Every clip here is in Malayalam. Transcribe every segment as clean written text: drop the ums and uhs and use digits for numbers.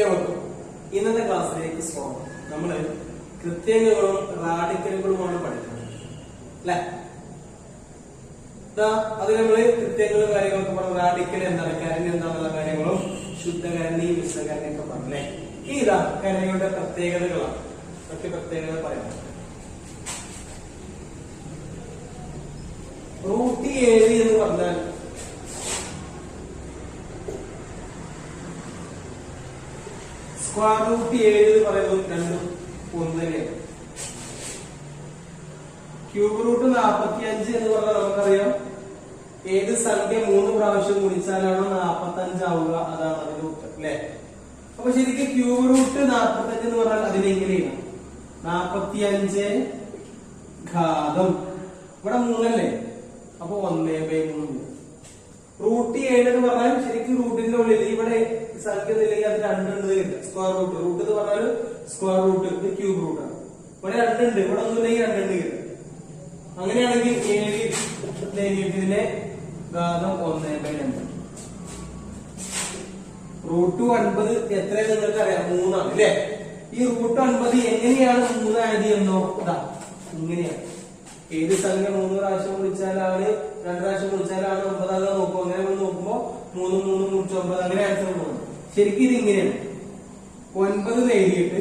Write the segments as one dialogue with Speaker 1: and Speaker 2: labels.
Speaker 1: ഏവർക്കും ഇന്നത്തെ ക്ലാസ്സിലേക്ക് സ്വാഗതം. നമ്മള് കൃത്യങ്ങളും റാഡിക്കലുകളുമാണ് പഠിക്കുന്നത് അല്ലെ. അത് നമ്മള് കൃത്യങ്ങളും കാര്യങ്ങളൊക്കെ പറഞ്ഞു. റാഡിക്കൽ എന്താണ്, കരണി എന്താണെന്നുള്ള കാര്യങ്ങളും ശുദ്ധകരണി മിശ്രകരണി ഒക്കെ പറഞ്ഞല്ലേ. ഇതാ കരണികളുടെ പ്രത്യേകതകളാണ്. മറ്റു പ്രത്യേകത പറയാം. √7 എന്ന് പറഞ്ഞാൽ √7 എന്ന് പറയുന്നത് രണ്ടും ഒന്ന് തന്നെയാണ്. ക്യൂബ് റൂട്ട് 45 എന്ന് പറഞ്ഞാൽ നമുക്കറിയാം ഏത് സംഖ്യ 3 പ്രാവശ്യം ഗുണിച്ചാലാണോ 45 ആവുക, അതാണ് അതിന്റെ ഉത്തരം അല്ലെ. അപ്പൊ ശരിക്കും ക്യൂബ് റൂട്ട് 45 എന്ന് പറഞ്ഞാൽ അതിനെങ്ങനെയാണ് 45 ഘാതം ഇവിടെ 3 അല്ലേ, അപ്പൊ 1/3. √7 എന്ന് പറഞ്ഞാൽ ശരിക്കും റൂട്ടിന്റെ ഉള്ളിൽ ഇവിടെ സംഖ്യ ഇല്ലെങ്കിൽ അത് 2 ഉണ്ട് കിട്ടും. സ്ക്വയർ റൂട്ട് റൂട്ട് എന്ന് പറഞ്ഞാൽ സ്ക്വയർ റൂട്ട്, ഇത് ക്യൂബ് റൂട്ടാണ്. ഇവിടെ 2 ഉണ്ട്, ഇവിടെ ഒന്നുമില്ലെങ്കിൽ 2 ഉണ്ട് കിട്ടും. അങ്ങനെയാണെങ്കിൽ 7 ഇതിന്റെ ഘാതം 1/2. √9 എത്രയാണ് നിങ്ങൾക്ക് അറിയാം, 3 ആണ് അല്ലെ. ഈ √9 എങ്ങനെയാണ് 3 ആയത് എന്നോ ഇതാ ഇങ്ങനെയാണ്. ഏത് സംഖ്യ 3 പ്രാവശ്യം വിളിച്ചാലാണ് 2 പ്രാവശ്യം വിളിച്ചാലാണ് 9 ആകുക നോക്കും. അങ്ങനെ നമ്മൾ നോക്കുമ്പോ 3 3 9 അങ്ങനെ ആൻസർ പോകും. ശരിക്കും ഇത് ഇങ്ങനെയാണ്. 9 നേടിയിട്ട്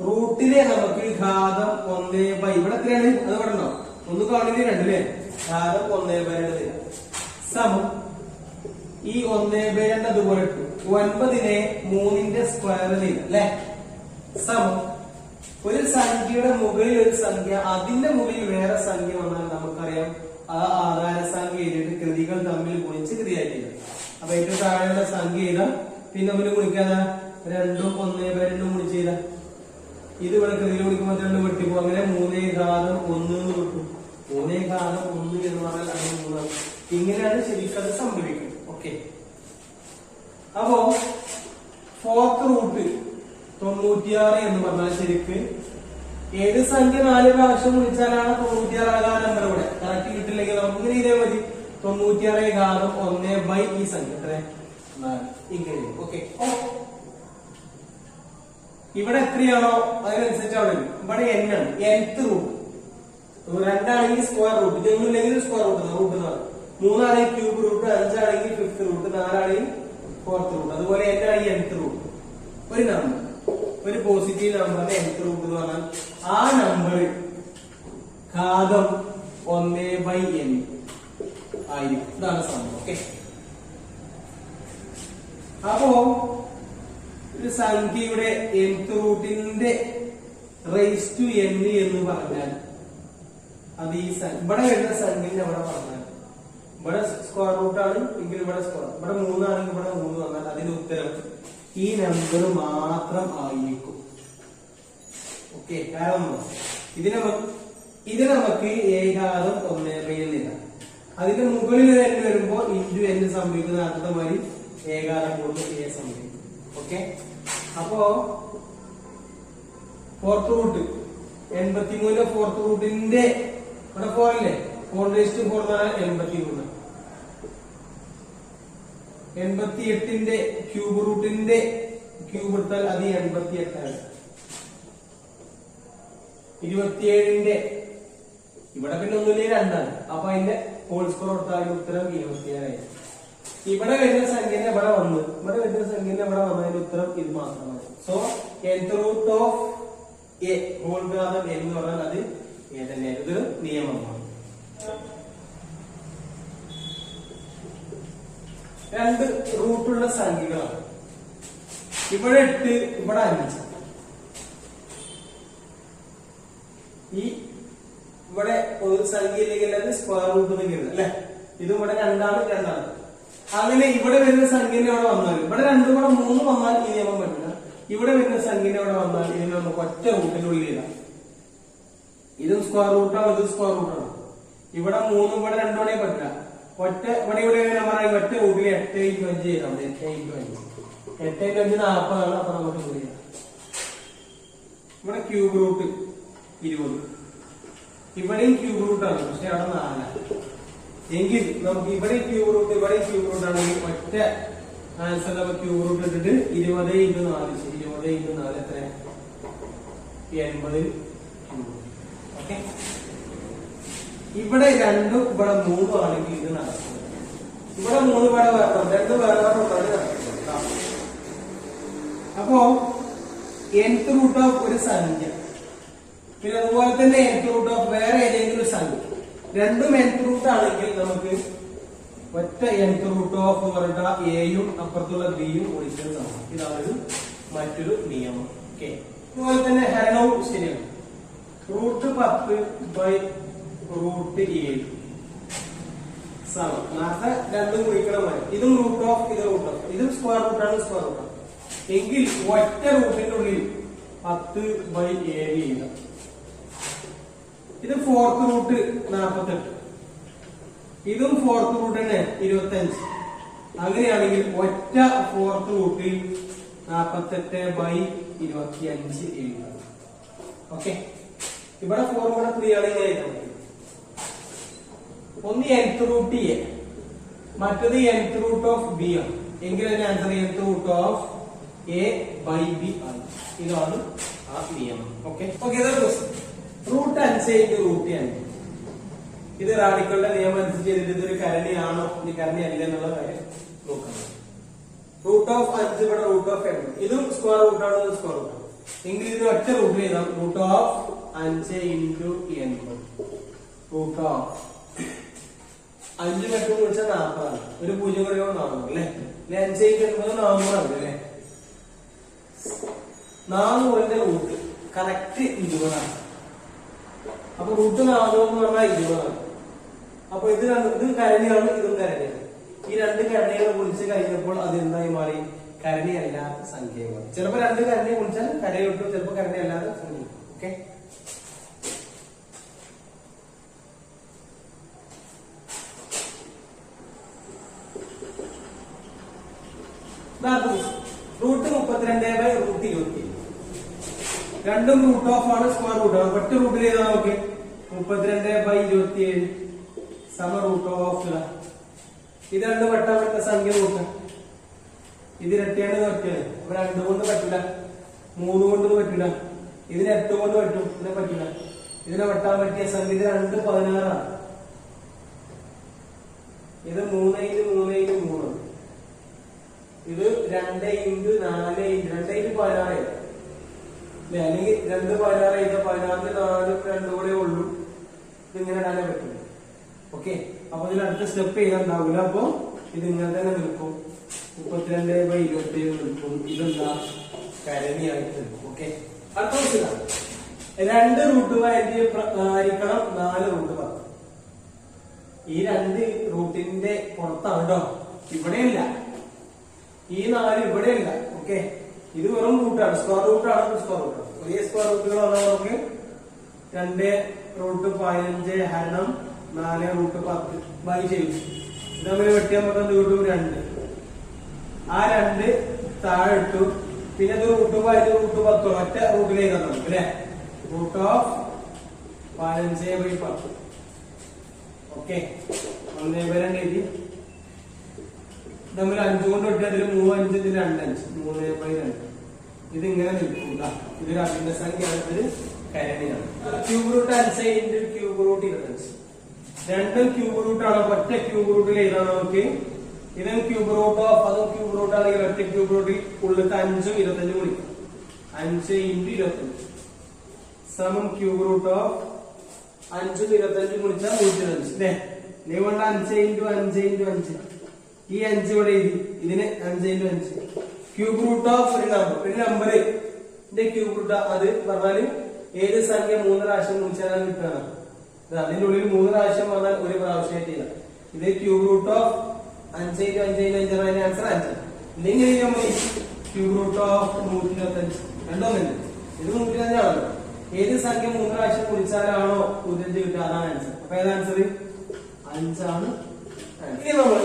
Speaker 1: റൂട്ടിലെ നമുക്ക് ഘാതം 1/, ഇവിടെ എത്രയാണ് അത് പറഞ്ഞോ, ഒന്ന് കാണില്ല 2 അല്ലേ, ഘാതം 1/2 സമം ഈ 1/2 അതുപോലെ ഇട്ടു. 9നെ 3ന്റെ സ്ക്വയർ ചെയ്ത അല്ലെ സമം ഒരു സംഖ്യയുടെ മുകളിൽ ഒരു സംഖ്യ, അതിന്റെ മുകളിൽ വേറെ സംഖ്യ വന്നാൽ നമുക്കറിയാം ആ ആധാര സംഖ്യ എഴുതിയിട്ട് കൃതികൾ തമ്മിൽ ഗുണിച്ച് കൃതിയാക്കിയത്. അപ്പൊ ഏറ്റവും താഴെയുള്ള സംഖ്യ ചെയ്ത പിന്നെ നമ്മൾ ഗുണിക്കാതെ 2ഉം 1/2 ഗുണിച്ച് ചെയ്ത ഇത് ഇവിടെ കൃതിയിൽ ഗുണിക്കുമ്പോൾ 2 വെട്ടിപ്പോ. അങ്ങനെ 3/1 എന്ന് കിട്ടും. 3/1 എന്ന് പറഞ്ഞാൽ അത് 3 ആണ്. ഇങ്ങനെയാണ് ശരിക്കും അത് സംഭവിക്കുന്നത്. ഓക്കെ, അപ്പോ 4th റൂട്ട് 96 എന്ന് പറഞ്ഞാൽ ശരിക്ക് ഏത് സംഖ്യ 4 പ്രാവശ്യം വിളിച്ചാലാണ് 96 ആകാൻ നമ്പർ ഇവിടെ കറക്റ്റ് കിട്ടില്ലെങ്കിൽ നമുക്ക് ഇങ്ങനെ ഇതേ മതി. 96 ഘാതം 1/, ഈ സംഖ്യ എത്ര 4 ഇങ്ങനെ. ഓക്കെ, ഇവിടെ എത്രയാണോ അതിനനുസരിച്ച് അവിടെ ഇവിടെ n ആണ്. nth റൂട്ട് 2 ആണെങ്കിൽ സ്ക്വയർ റൂട്ട്, ഇതൊന്നുമില്ലെങ്കിൽ സ്ക്വയർ റൂട്ട് റൂട്ട് 4, 3 ആണെങ്കിൽ ക്യൂബ് റൂട്ട്, 5 ആണെങ്കിൽ 5th റൂട്ട്, 4 ആണെങ്കിൽ 4th റൂട്ട്. അതുപോലെ n ആണെങ്കിൽ nth റൂട്ട്. ഒരു നമ്പർ, ഒരു പോസിറ്റീവ് നമ്പറിന്റെ nth റൂട്ട് എന്ന് പറഞ്ഞാൽ ആ നമ്പർ ഘാതം 1/n ആയിരിക്കും. ഇതാണ് സംഭവം. ഓക്കെ, അപ്പോ ഒരു സംഖ്യയുടെ nth റൂട്ടിന്റെ റൈസ് ടു n എന്ന് പറഞ്ഞാൽ അത് ഈ ഇവിടെ വരുന്ന സംഖ്യന്റെ അവിടെ പറഞ്ഞാൽ ഇവിടെ സ്ക്വയർ റൂട്ടാണ് എങ്കിൽ ഇവിടെ സ്ക്വയർ, ഇവിടെ 3 ആണെങ്കിൽ ഇവിടെ 3 വന്നാൽ അതിന്റെ ഉത്തരം ഈ നമ്പർ മാത്രം ആയിരിക്കും. ഓക്കെ, കാരണം ഇത് നമുക്ക് ഏകാദം 1/n ഇടാം. അതിന്റെ മുകളിൽ തന്നെ വരുമ്പോ ഇൻറ്റു n സംഭവിക്കുന്ന അടുത്ത മാതിരി ഏകാദം കൊണ്ട് a സംഭവിക്കും. ഓക്കെ, അപ്പോ 4th റൂട്ട് 83 4th റൂട്ടിന്റെ ഇവിടെ 4 അല്ലേ, 4/4 83. 88ന്റെ ക്യൂബ് റൂട്ടിന്റെ ക്യൂബ് എടുത്താൽ അത് 88 ആണ്. 27ന്റെ ഇവിടെ പിന്നെ ഒന്നുമില്ല 2 ആണ്. അപ്പൊ അതിന്റെ ഹോൾ സ്ക്വയർ കൊടുത്താൽ ഉത്തരം 27. ഇവിടെ വരുന്ന സംഖ്യന്റെ ഇവിടെ വന്നു, ഇവിടെ വരുന്ന സംഖ്യന്റെ ഇവിടെ വന്നതിന്റെ ഉത്തരം ഇത് മാത്രമാണ്. So nth root of a whole ഘാതം n എന്ന് പറഞ്ഞാൽ അത് a തന്നെ. ഇതൊരു നിയമമാണ്. 2 റൂട്ടുള്ള സംഖ്യകളാണ്. ഇവിടെ 8, ഇവിടെ 5. ഈ ഇവിടെ ഒരു സംഖ്യ ഇല്ലെങ്കിൽ അത് സ്ക്വയർ റൂട്ട് എഴുതുന്നത് അല്ലെ. ഇത് ഇവിടെ 2 ആണ്, 2 ആണ്. അങ്ങനെ ഇവിടെ വരുന്ന സംഖ്യന്റെ അവിടെ വന്നാൽ ഇവിടെ 2 കൂടെ 3 വന്നാൽ ഈ നിയമം പറ്റില്ല. ഇവിടെ വരുന്ന സംഖ്യന്റെ അവിടെ വന്നാൽ ഇതിന് നമുക്ക് ഒറ്റ റൂട്ടിനുള്ളിൽ ഇടാം. ഇതും സ്ക്വയർ റൂട്ടാണ്, ഇതും സ്ക്വയർ റൂട്ടാണ്. ഇവിടെ 3 ഇവിടെ 2 ആണേ പറ്റില്ല. ഒറ്റ ഇവിടെ നമ്പർ ഒറ്റ റൂട്ടിൽ 8 × 5 ചെയ്താൽ മതി. 8 × 5 40 ആണ്. അപ്പൊ നമുക്ക് ചെയ്യാം. ഇവിടെ ക്യൂബ് റൂട്ട് 20, ഇവിടെയും ക്യൂബ് റൂട്ടാണ്, പക്ഷെ അവിടെ 4 എങ്കിൽ നമുക്ക് ഇവിടെ ക്യൂബ് റൂട്ട് ഇവിടെ ക്യൂബ് റൂട്ട് ആണെങ്കിൽ ഒറ്റ ആൻസർ ക്യൂബ് റൂട്ട് ഇട്ടിട്ട് 20 × 4 20 × 4 എത്ര 80 ഓക്കെ. ഇവിടെ 2 ഇവിടെ 3 ആണെങ്കിൽ ഇത് നടക്കും. ഇവിടെ 3 ഇവിടെ വേറെ 2 വേറെ നടക്കും. അപ്പോ nth റൂട്ട് ഓഫ് ഒരു സംഖ്യ, പിന്നെ അതുപോലെ തന്നെ nth റൂട്ട് ഓഫ് വേറെ ഏതെങ്കിലും ഒരു സംഖ്യ, രണ്ടും nth റൂട്ട് ആണെങ്കിൽ നമുക്ക് ഒറ്റ nth റൂട്ട് ഓഫ് എന്ന് പറഞ്ഞാൽ എയും അപ്പുറത്തുള്ള ബിയും ഒഴിച്ചത് സമം. ഇതാണ് മറ്റൊരു നിയമം. ഓക്കെ. അതുപോലെ തന്നെ ഹരണവും ശരിയാണ്. റൂട്ട് 10 ബൈ റൂട്ട് 7 സമം. നേരത്തെ രണ്ടും കുറിക്കണം മതി. ഇതും റൂട്ട് ഓഫ് ഇത് റൂട്ട് ഓഫ്, ഇതും സ്ക്വയർ റൂട്ടാണ് സ്ക്വയർ റൂട്ടാണ് എങ്കിൽ ഒറ്റ റൂട്ടിന്റെ ഉള്ളിൽ 10 ബൈ 7 ചെയ്യാം. ഇത് ഫോർത്ത് റൂട്ട് 48, ഇതും ഫോർത്ത് റൂട്ട് തന്നെ 25. അങ്ങനെയാണെങ്കിൽ ഒറ്റ ഫോർത്ത് റൂട്ടിൽ 48 ബൈ 25 എഴുതാം. ഓക്കെ. ഇവിടെ 4 കൂടെ 3 ആണ് ഇങ്ങനെ എഴുതാൻ പറ്റും. ഒന്ന് nth റൂട്ട് എ, മറ്റത് nth റൂട്ട് ഓഫ് ബി ആണ്. എങ്കിൽ അതിന്റെ answer nth root of A by B ആണ്. ഇതാണ് ആ നിയമം. ഓക്കെ. Root 5 × root 5. ഇത് റാഡിക്കളുടെ നിയമം അനുസരിച്ച് ഇതൊരു കരണിയാണോ ഇനി കരണി അല്ല എന്നുള്ള കാര്യം നോക്കണം. റൂട്ട് ഓഫ് 5 ഇവിടെ റൂട്ട് ഓഫ് 8, ഇതും സ്ക്വയർ റൂട്ടാണ്, സ്ക്വയർ റൂട്ടാണ് എങ്കിൽ ഇതിന് ഒറ്റ റൂട്ടിൽ എഴുതാം. Root of 5 × 80. റൂട്ട് ഓഫ് 5 8 വിളിച്ചാൽ 40 ആണ്. ഒരു 0 കൂടെ 400 അല്ലേ. 5 × 80 400 ആണ് അല്ലേ. 400ന്റെ റൂട്ട് കറക്റ്റ് 20 ആണ്. അപ്പൊ റൂട്ട് 400 എന്ന് പറഞ്ഞാൽ 20 ആണ്. അപ്പൊ ഇത് കരണിയാണ്, ഇതും കരണിയാണ്. ഈ രണ്ട് കരണികൾ വിളിച്ച് കഴിഞ്ഞപ്പോൾ അത് എന്തായി മാറി? കരണിയല്ലാത്ത സംഖ്യകൾ. ചിലപ്പോ രണ്ട് കരണി വിളിച്ചാൽ കരയെ കിട്ടും, ചിലപ്പോ കരണി അല്ലാത്ത സംഖ്യ. ഓക്കെ. Root 32 by root 20. രണ്ടും റൂട്ട് ഓഫ് ആണ്, സ്ക്വയർ റൂട്ട് ആണ്. ഒറ്റ റൂട്ടിൽ ചെയ്താൽ നമുക്ക് 32 ബൈ 27 സമ റൂട്ട് ഓഫ്. ഇത് രണ്ട് വെട്ടാൻ പറ്റുന്ന സംഖ്യ നോക്കാം. ഇത് ഇരട്ടിയാണ് പറ്റില്ല. അപ്പൊ 2 കൊണ്ട് പറ്റില്ല, 3 കൊണ്ട് പറ്റില്ല, ഇതിന് 8 കൊണ്ട് പറ്റും, ഇതിനെ പറ്റില്ല. ഇതിനെ വെട്ടാൻ പറ്റിയ സംഖ്യ ഇത് 2 16 ആണ്. ഇത് 3 × 3 × 3. ഇത് 2 × 4 2 × 16 അല്ലെങ്കിൽ 2 16 16 4 2 കൂടെ ഉള്ളൂ. ഇതിങ്ങനെ ഇടാനേ പറ്റും. ഓക്കെ. അപ്പൊ ഇതിൽ അടുത്ത സ്റ്റെപ്പ് ചെയ്യാണ്ടാവില്ല. അപ്പൊ ഇത് ഇങ്ങനെ തന്നെ നിൽക്കും. 32 ബൈ 27 നിൽക്കും. ഇതെന്താ കരണിയായിട്ട് നിൽക്കും. ഓക്കെ. അടുത്ത ക്വസ്റ്റ്യൻ, 2 റൂട്ട് ആയിരിക്കണം 4 റൂട്ട് 10. ഈ 2 റൂട്ടിന്റെ പുറത്താണ് കേട്ടോ, ഇവിടെയല്ല. ഈ 4 ഇവിടെയല്ല. ഓക്കെ. ഇത് വെറും റൂട്ടാണ്, സ്ക്വയർ റൂട്ടാണ്, സ്ക്വയർ റൂട്ടാണ്. വലിയ സ്ക്വയർ റൂട്ടുകൾ വന്നാൽ നമുക്ക് 2 റൂട്ട് 15 ഹരണം 4 റൂട്ട് 10 ബൈ ചെയ്യും. ഇത് തമ്മിൽ വെട്ടിയാൽ മൊത്തം കിട്ടും 2. ആ 2 താഴെ ഇട്ടു. പിന്നെ ഇത് റൂട്ട് 5 റൂട്ട് 10 ഒറ്റ റൂട്ടിൽ എഴുതാൻ നമുക്ക് അല്ലെ. Root of 15 by 10. ഓക്കെ. 1/2 എഴുതി. നമ്മൾ 5 കൊണ്ട് വെട്ടി അതിൽ 3 5 ഇതിൽ 2 5 3/2. ഇത് ഇങ്ങനെ നിൽക്കുക. ഇതൊരു അഭിന്ന സംഖ്യയാണ്, ഇതൊരു കരണിയാണ്. Cube root 5 × cube root 25. രണ്ടും ക്യൂബ് റൂട്ടാണ്. ഒറ്റ ക്യൂബ് റൂട്ടിൽ എഴുതാൻ നമുക്ക്. ഇതും ക്യൂബ് റൂട്ട് ഓഫ് അതും ക്യൂബ് റൂട്ട് ആണെങ്കിൽ ഒറ്റ ക്യൂബ് റൂട്ടിൽ ഉള്ളിൽ 5 ഉം 25 വിളിക്കും. 5 × 25 സമം ക്യൂബ് റൂട്ട് ഓഫ് 5 ഉം 25 വിളിച്ചാൽ 125 അല്ലേ. ഇതുകൊണ്ട് 5 × 5 × 5 ഈ 5 ഇവിടെ എഴുതി. ഇതിന് 5 × 5 ക്യൂബ് റൂട്ട് ഓഫ് ഒരു നമ്പറിന്റെ ക്യൂബ് റൂട്ട്. അത് പറഞ്ഞാല് ഏത് സംഖ്യ 3 പ്രാവശ്യം വിളിച്ചാൽ കിട്ടുകയാണ്. അതിന്റെ ഉള്ളിൽ 3 പ്രാവശ്യം വന്നാൽ ഒരു പ്രാവശ്യമായിട്ട് ചെയ്യാം. ഇത് ക്യൂബ് റൂട്ട് ഓഫ് 5 × 5 × 5 അതിന്റെ ആൻസർ 5. ഇല്ലെങ്കിൽ നമ്മൾ ക്യൂബ് റൂട്ട് ഓഫ് 125 രണ്ടോന്നില്ല. ഇത് 125 ആണല്ലോ. ഏത് സംഖ്യ 3 പ്രാവശ്യം വിളിച്ചാലാണോ 125 കിട്ടുക, അതാണ് ആൻസർ. അപ്പൊ ഏത് ആൻസർ 5 ആണ്. ഇനി നമ്മൾ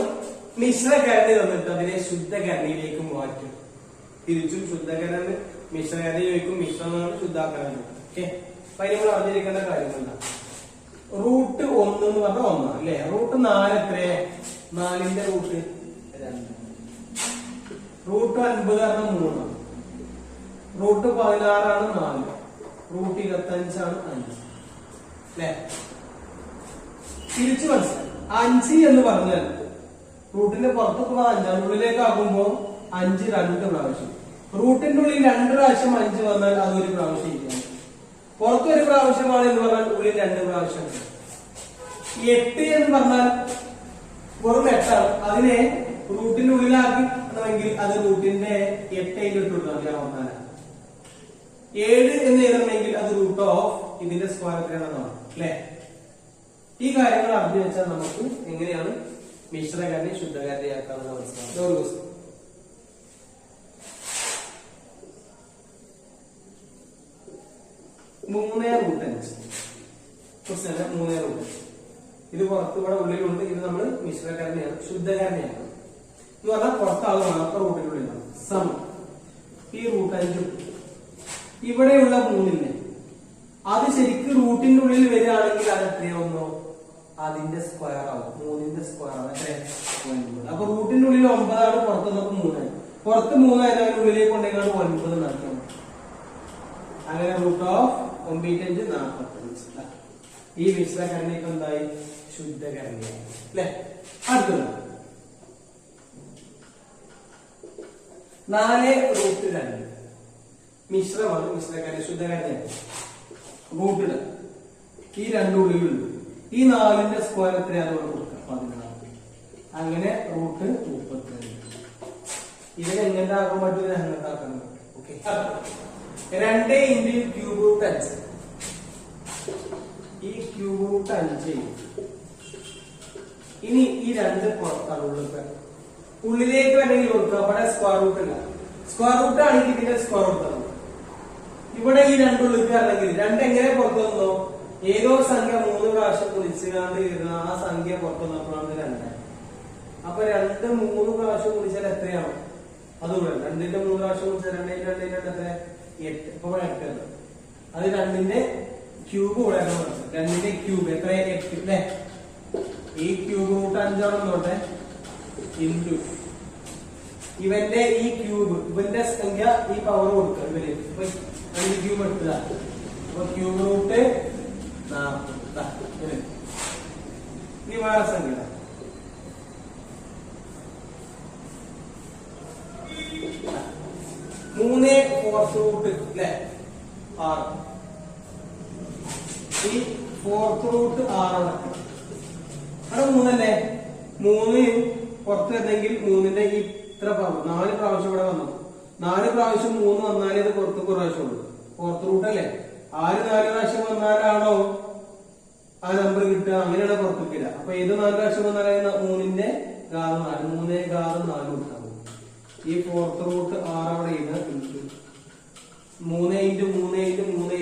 Speaker 1: മിശ്രകരണി തന്നിട്ട് അതിനെ ശുദ്ധകരണിയിലേക്ക് മാറ്റും. തിരിച്ചും ശുദ്ധകരണി മിശ്രകരണി ചോദിക്കും, മിശ്രമാണ് ശുദ്ധാകരണം. ഓക്കെ. അപ്പൊ അതിന് നമ്മൾ അറിഞ്ഞിരിക്കേണ്ട കാര്യങ്ങളാണ്. റൂട്ട് 1 എന്ന് പറഞ്ഞാൽ 1 അല്ലേ. റൂട്ട് 4 എത്രയെ? 4ന്റെ റൂട്ട് 2. റൂട്ട് 9 ആണ് 3, റൂട്ട് 16 ആണ് 4, റൂട്ട് 25 ആണ് 5 അല്ലെ. തിരിച്ചു മനസ്സിലായി. 5 എന്ന് പറഞ്ഞാൽ റൂട്ടിന്റെ പുറത്തൊക്കെ 5 ഉള്ളിലേക്ക് ആകുമ്പോ 5 2 പ്രാവശ്യം. റൂട്ടിന്റെ ഉള്ളിൽ 2 പ്രാവശ്യം 5 വന്നാൽ അത് ഒരു പ്രാവശ്യം ഇരിക്കണം. പുറത്ത് ഒരു പ്രാവശ്യമാണ് എന്ന് പറഞ്ഞാൽ ഉള്ളിൽ 2 പ്രാവശ്യം. 8 എന്ന് പറഞ്ഞാൽ വെറും 8 ആണ്. അതിനെ റൂട്ടിന്റെ ഉള്ളിലാക്കണമെങ്കിൽ അത് റൂട്ടിന്റെ 8 ഇട്ട് കൊടുത്താൽ 7 എന്ന് എഴുതണമെങ്കിൽ അത് റൂട്ട് ഓഫ് ഇതിന്റെ സ്ക്വയർ എത്രയാണെന്നാണ് അല്ലെ. ഈ കാര്യങ്ങൾ അറിഞ്ഞു വെച്ചാൽ നമുക്ക് എങ്ങനെയാണ് മിശ്രകാരനെ ശുദ്ധകാരനെയാക്കാമെന്ന് മനസ്സിലാവും. 3√5 3√5 ഇത് പുറത്ത് ഇവിടെ ഉള്ളിലുണ്ട്. ഇത് നമ്മൾ മിശ്രകാരനെയാണ് ശുദ്ധകാരനെയാണ് എന്ന് പറഞ്ഞാൽ പുറത്താകുമാണ്. അപ്പൊ റൂട്ടിനുള്ളിലാണ് സമം ഈ റൂട്ട് 5 ഇവിടെയുള്ള 3 അത് ശരിക്കും റൂട്ടിന്റെ ഉള്ളിൽ വരികയാണെങ്കിൽ അത് എത്രയാവുന്നോ അതിന്റെ സ്ക്വയർ ആവും. 3ന്റെ സ്ക്വയർ ആണ് എത്ര 9. അപ്പൊ റൂട്ടിന്റെ ഉള്ളിൽ 9 ആണ്, പുറത്ത് നമുക്ക് 3 ആയി. പുറത്ത് 3 ആയതിനാൽ ഉള്ളിലേക്ക് കൊണ്ടേക്കാണ് 9 നടക്കണം. അങ്ങനെ റൂട്ട് ഓഫ് 9 45. ഈ മിശ്രകരണിക്ക് എന്തായി ശുദ്ധകരണിയായി അല്ലെ. അടുത്തത് 4√2 മിശ്രമാണ് മിശ്രകരണി ശുദ്ധകരണിയാണ്. റൂട്ട് ഈ 2 ഉള്ളിലുണ്ട്. ഈ 4ന്റെ സ്ക്വയർ എത്രയാണെന്ന് കൊടുക്കുക 16. അങ്ങനെ റൂട്ട് 32. ഇതിനെ എങ്ങനെ ആക്കാൻ പറ്റും അങ്ങനത്തെ ആക്കണം. Okay 2 into cube root 5. ഈ ക്യൂബ് റൂട്ട് 5 ഇനി ഈ 2 പുറത്താണ് ഉള്ളിലേക്ക് വേണമെങ്കിൽ കൊടുക്കുക. അവിടെ സ്ക്വയർ റൂട്ട് ഇല്ല. സ്ക്വയർ റൂട്ട് ആണെങ്കിൽ ഇതിന്റെ സ്ക്വയർ റൂട്ട് ഇവിടെ ഈ 2 ഉള്ളിലേക്ക് അല്ലെങ്കിൽ 2 എങ്ങനെ പുറത്തു വന്നോ ഏതോ സംഖ്യ 3 പ്രാവശ്യം കുളിച്ചുകാണ്ട് ഇരുന്ന ആ സംഖ്യ പുറത്തു വന്നപ്പോഴാണ് 2. അപ്പൊ 2 3 പ്രാവശ്യം കുളിച്ചാൽ എത്രയാണോ അതുകൂടെ 2ന്റെ 3 പ്രാവശ്യം കുളിച്ചാൽ 2 എത്ര 8. ഇപ്പൊ 8 അത് 2ന്റെ ക്യൂബ് കൂടെ 2ന്റെ ക്യൂബ് എത്ര 8 അല്ലെ. ഈ ക്യൂബ് റൂട്ട് 5 ആണെന്നോട്ടെ ഇൻറ്റു ഇവന്റെ ഈ ക്യൂബ് ഇവന്റെ സംഖ്യ ഈ പവർ കൊടുക്കുക. ഇവര് 2 ക്യൂബ് എടുത്തത. അപ്പൊ ക്യൂബ് റൂട്ട് 40. ഇനി വേറെ സംഖ്യ 3/4 അല്ലെ 6. ഈ 4/6 അവിടെ 3 അല്ലേ. 3 പുറത്ത് വരുന്നെങ്കിൽ 3ന്റെ ഈ ഇത്ര 4 പ്രാവശ്യം ഇവിടെ വന്നു. 4 പ്രാവശ്യം 3 വന്നാലേ അത് പുറത്ത് പ്രാവശ്യം ഉള്ളൂ. 4 അല്ലേ. 4 പ്രാവശ്യം വന്നാലാണോ ആ നമ്പർ കിട്ടുക. അങ്ങനെയാണ് പുറത്ത് കിട്ടുക. അപ്പൊ ഏത് 4 പ്രാവശ്യം വന്നാലേ 3ന്റെ ഗാറ് 4 3 ഗാറ് 4 കൊടുത്താൽ ഈ 4/6 അവിടെ ഇന്ന് 3 × 3 × 3 × 3 9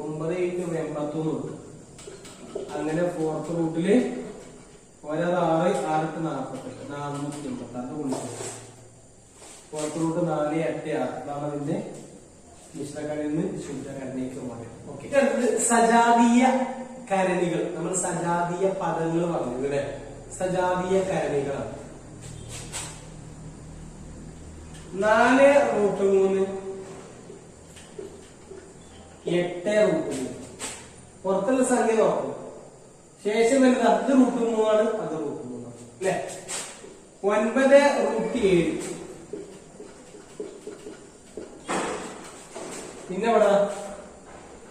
Speaker 1: × 83 അങ്ങനെ 4th റൂട്ടില് 6 6 48 486 ഗുണിച്ചു 4th റൂട്ട് 4 8 6 അതാണ് അതിന്റെ മിശ്രകരണിയിൽ നിന്ന് ശുദ്ധകരണിക്ക് മാറിയത്. ഓക്കെ സജാതീയ കരണികൾ. നമ്മൾ സജാതീയ പദങ്ങൾ പറഞ്ഞു ഇവിടെ. സജാതീയ കരണികളാണ് 4√3 8√3 പുറത്തുള്ള സംഖ്യ നോക്കും. ശേഷം വരുന്നത് അത് √3 ആണ്. അത് √3 അല്ലെ. 9√7 പിന്നെ ഇവിടെ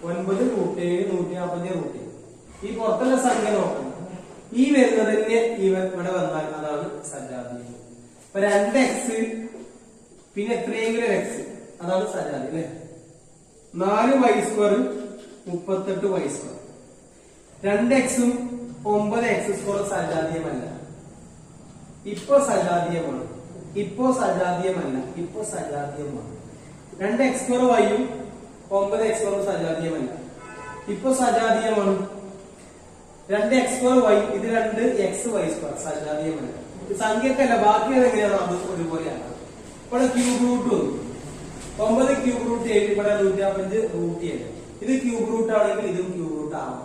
Speaker 1: 9√7 150√7 ഈ പുറത്തുള്ള സംഖ്യ നോക്കണം. ഈ വരുന്നതിന് ഇവിടെ വന്നാൽ അതാണ് സജാതീയം. ഇപ്പൊ 2x പിന്നെ എത്രയെങ്കിലും x അതാണ് സജാതി അല്ലെ. 4y² 38y². 2x 9x² സജാതീയമല്ല. ഇപ്പൊ സജാതീയമാണ്. ഇപ്പോ സജാതീയമല്ല. ഇപ്പൊ സജാതീയമാണ്. 2x² y ഉം 9x² സജാതീയമല്ല. ഇപ്പൊ സജാതീയമാണ്. 2x² y ഇത് 2xy² സജാതീയമല്ല. സംഖ്യക്കല്ല ബാക്കിയത് എങ്ങനെയാണ് അത് ഒരുപോലെയാണ്. ഇവിടെ ക്യൂബ് റൂട്ട് വന്നു. 9 ക്യൂബ് റൂട്ട് 7 ഇവിടെ 150√7 ഇത് ക്യൂബ് റൂട്ട് ആണെങ്കിൽ ഇതും ക്യൂബ് റൂട്ട് ആവും.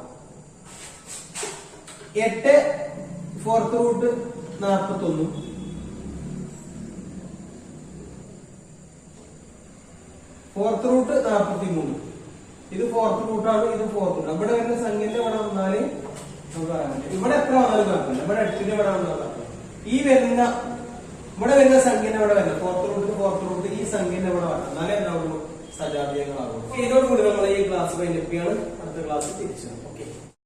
Speaker 1: 8 4th റൂട്ട് 41 ഫോർത്ത് റൂട്ട് 43. ഇത് ഫോർത്ത് റൂട്ടാണ്, ഇത് ഫോർത്ത് റൂട്ട്. ഇവിടെ വരുന്ന സംഖ്യന്റെ ഇവിടെ വന്നാല് നമുക്ക് പറയാൻ പറ്റും. ഇവിടെ എത്ര വന്നാലും കുഴപ്പമില്ല. ഇവിടെ 8ന്റെ ഇവിടെ വന്നാൽ ഈ വരുന്ന ഇവിടെ വരുന്ന സംഖ്യന്റെ ഇവിടെ വരുന്ന ഫോർത്ത് റൂട്ട് ഈ സംഖ്യന്റെ ഇവിടെ വരണം. എന്നാലേ എന്താവുള്ളൂ, സജാതീയങ്ങളാകും. ഇതോടുകൂടി നമ്മൾ ഈ ക്ലാസ് വൈൻഡപ്പ് ചെയ്യാണ്. അടുത്ത ക്ലാസ് തിരിച്ചു. ഓക്കെ.